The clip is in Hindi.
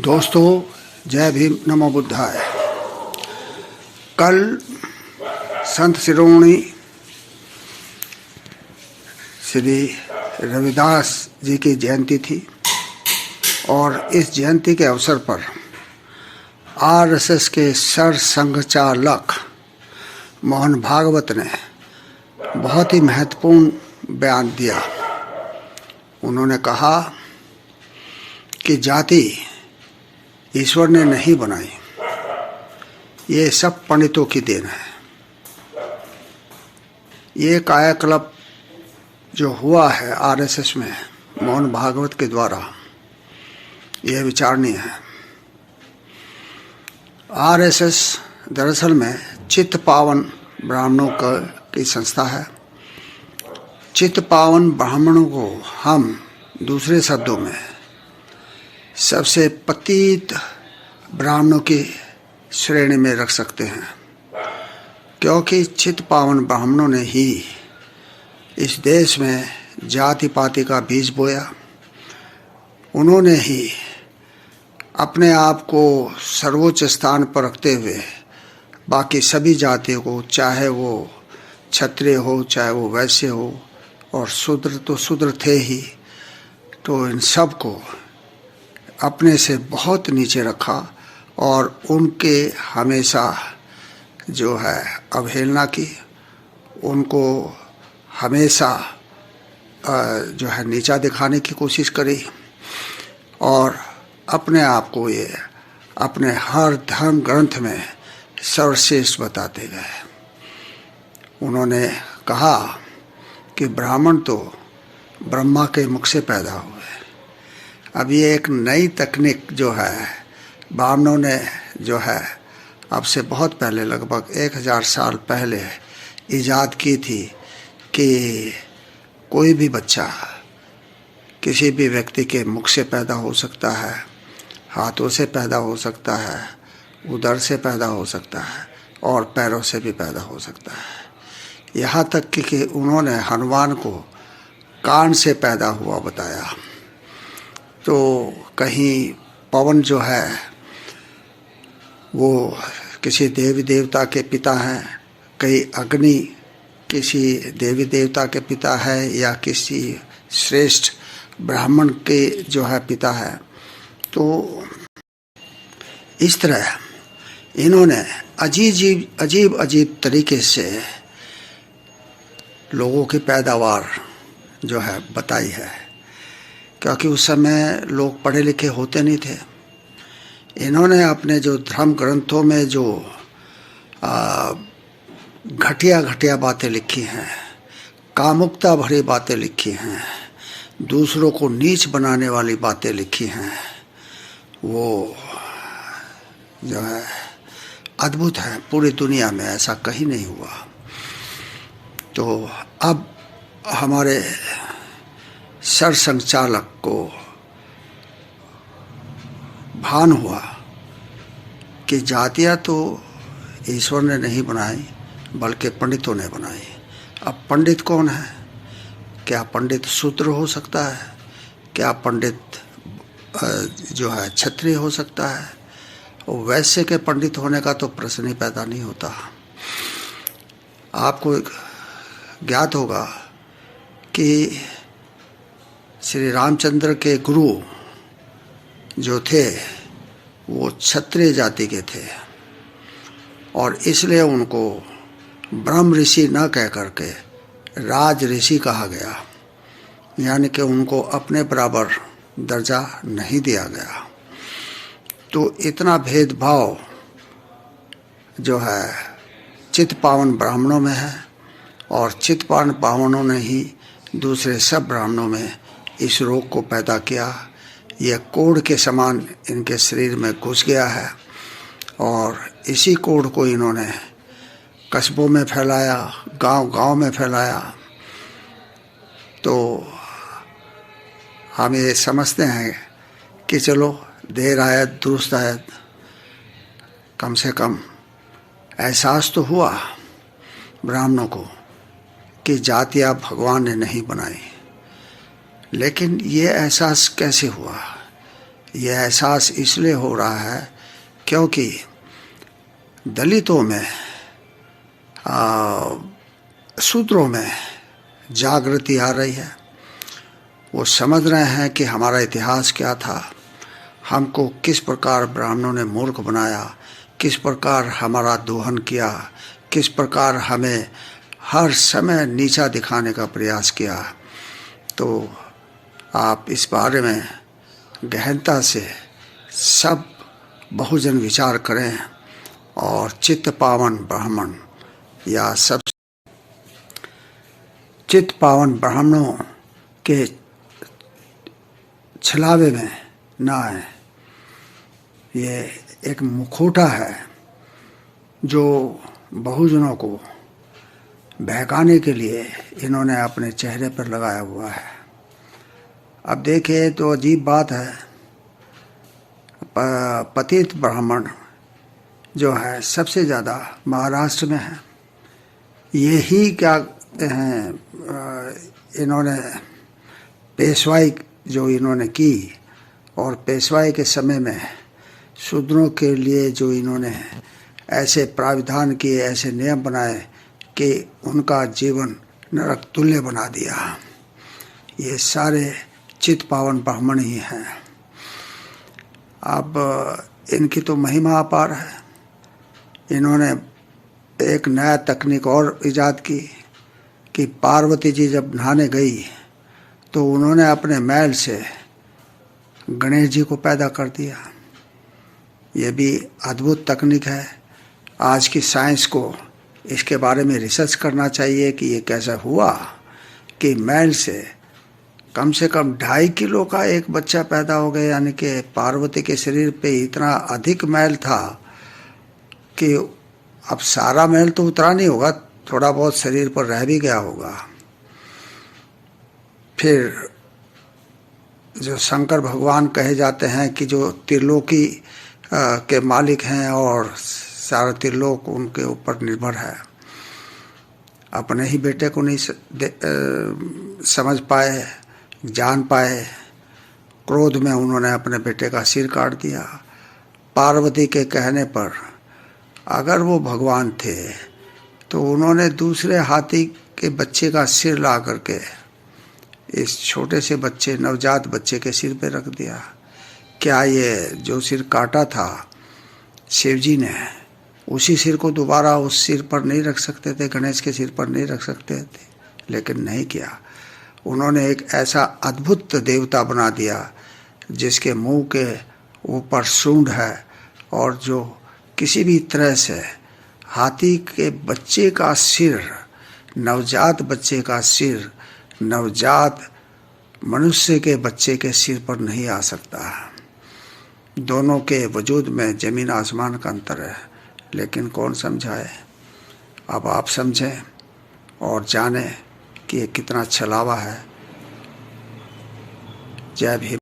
दोस्तों, जय भीम, नमो बुद्धाय। कल संत शिरोमणि श्री रविदास जी की जयंती थी और इस जयंती के अवसर पर आरएसएस के सर संघचालक मोहन भागवत ने बहुत ही महत्वपूर्ण बयान दिया। उन्होंने कहा कि जाति ईश्वर ने नहीं बनाई, ये सब पंडितों की देन है। ये कायाकल्प जो हुआ है आरएसएस में मोहन भागवत के द्वारा, यह विचारणीय है। आरएसएस दरअसल में चित्त पावन ब्राह्मणों की संस्था है। चित्त पावन ब्राह्मणों को हम दूसरे शब्दों में सबसे पतित ब्राह्मणों की श्रेणी में रख सकते हैं, क्योंकि चित्त पावन ब्राह्मणों ने ही इस देश में जाति पाति का बीज बोया। उन्होंने ही अपने आप को सर्वोच्च स्थान पर रखते हुए बाकी सभी जातियों को, चाहे वो क्षत्रिय हो, चाहे वो वैश्य हो, और शूद्र तो शूद्र थे ही, तो इन सब को अपने से बहुत नीचे रखा और उनके हमेशा जो है अवहेलना की, उनको हमेशा जो है नीचा दिखाने की कोशिश करी और अपने आप को ये अपने हर धर्म ग्रंथ में सर्वश्रेष्ठ बताते गए। उन्होंने कहा कि ब्राह्मण तो ब्रह्मा के मुख से पैदा हुए। अब ये एक नई तकनीक जो है ब्राह्मणों ने जो है अब से बहुत पहले, लगभग 1000 साल पहले ईजाद की थी कि कोई भी बच्चा किसी भी व्यक्ति के मुख से पैदा हो सकता है, हाथों से पैदा हो सकता है, उदर से पैदा हो सकता है और पैरों से भी पैदा हो सकता है। यहाँ तक कि उन्होंने हनुमान को कान से पैदा हुआ बताया। तो कहीं पवन जो है वो किसी देवी देवता के पिता हैं, कहीं अग्नि किसी देवी देवता के पिता है, या किसी श्रेष्ठ ब्राह्मण के जो है पिता है। तो इस तरह इन्होंने अजीब अजीब तरीके से लोगों की पैदावार जो है बताई है, क्योंकि उस समय लोग पढ़े लिखे होते नहीं थे। इन्होंने अपने जो धर्म ग्रंथों में जो घटिया बातें लिखी हैं, कामुकता भरी बातें लिखी हैं, दूसरों को नीच बनाने वाली बातें लिखी हैं, वो जो है अद्भुत है। पूरी दुनिया में ऐसा कहीं नहीं हुआ। तो अब हमारे सरसंघचालक को भान हुआ कि जातियाँ तो ईश्वर ने नहीं बनाई, बल्कि पंडितों ने बनाई। अब पंडित कौन है? क्या पंडित शूद्र हो सकता है? क्या पंडित जो है क्षत्रिय हो सकता है? वैश्य के पंडित होने का तो प्रश्न ही पैदा नहीं होता। आपको ज्ञात होगा कि श्री रामचंद्र के गुरु जो थे वो क्षत्रिय जाति के थे, और इसलिए उनको ब्रह्म ऋषि न कह करके राज ऋषि कहा गया, यानी कि उनको अपने बराबर दर्जा नहीं दिया गया। तो इतना भेदभाव जो है चित्त पावन ब्राह्मणों में है, और चित्त पावन ब्राह्मणों ने ही दूसरे सब ब्राह्मणों में इस रोग को पैदा किया। यह कोढ़ के समान इनके शरीर में घुस गया है, और इसी कोढ़ को इन्होंने कस्बों में फैलाया, गांव में फैलाया। तो हम ये समझते हैं कि चलो देर आयत दुरुस्त आयत, कम से कम एहसास तो हुआ ब्राह्मणों को कि जातियाँ भगवान ने नहीं बनाई। लेकिन ये एहसास कैसे हुआ? ये एहसास इसलिए हो रहा है क्योंकि दलितों में, शूद्रों में जागृति आ रही है। वो समझ रहे हैं कि हमारा इतिहास क्या था, हमको किस प्रकार ब्राह्मणों ने मूर्ख बनाया, किस प्रकार हमारा दोहन किया, किस प्रकार हमें हर समय नीचा दिखाने का प्रयास किया। तो आप इस बारे में गहनता से सब बहुजन विचार करें और चित्त पावन ब्राह्मण या सब चित्त पावन ब्राह्मणों के छलावे में ना आए। ये एक मुखौटा है जो बहुजनों को बहकाने के लिए इन्होंने अपने चेहरे पर लगाया हुआ है। अब देखिए तो अजीब बात है, पतित ब्राह्मण जो है सबसे ज़्यादा महाराष्ट्र में है। यही क्या हैं, इन्होंने पेशवाई जो इन्होंने की और पेशवाई के समय में शूद्रों के लिए जो इन्होंने ऐसे प्राविधान किए, ऐसे नियम बनाए कि उनका जीवन नरक तुल्य बना दिया। ये सारे चित्त पावन ब्राह्मण ही हैं। अब इनकी तो महिमा अपार है। इन्होंने एक नया तकनीक और इजाद की कि पार्वती जी जब नहाने गई तो उन्होंने अपने मैल से गणेश जी को पैदा कर दिया। ये भी अद्भुत तकनीक है। आज की साइंस को इसके बारे में रिसर्च करना चाहिए कि ये कैसा हुआ कि मैल से कम 2.5 किलो का एक बच्चा पैदा हो गया। यानी कि पार्वती के शरीर पे इतना अधिक मैल था कि अब सारा मैल तो उतरा नहीं होगा, थोड़ा बहुत शरीर पर रह भी गया होगा। फिर जो शंकर भगवान कहे जाते हैं कि जो त्रिलोकी के मालिक हैं और सारा त्रिलोक उनके ऊपर निर्भर है, अपने ही बेटे को नहीं समझ पाए, जान पाए। क्रोध में उन्होंने अपने बेटे का सिर काट दिया। पार्वती के कहने पर अगर वो भगवान थे तो उन्होंने दूसरे हाथी के बच्चे का सिर ला करके इस छोटे से बच्चे, नवजात बच्चे के सिर पे रख दिया। क्या ये जो सिर काटा था शिवजी ने, उसी सिर को दोबारा उस सिर पर नहीं रख सकते थे, गणेश के सिर पर नहीं रख सकते थे? लेकिन नहीं किया। उन्होंने एक ऐसा अद्भुत देवता बना दिया जिसके मुंह के ऊपर सूंड है और जो किसी भी तरह से हाथी के बच्चे का सिर, नवजात बच्चे का सिर, नवजात मनुष्य के बच्चे के सिर पर नहीं आ सकता। दोनों के वजूद में ज़मीन आसमान का अंतर है, लेकिन कौन समझाए? अब आप समझें और जानें कि ये कितना छलावा है। जय भीम।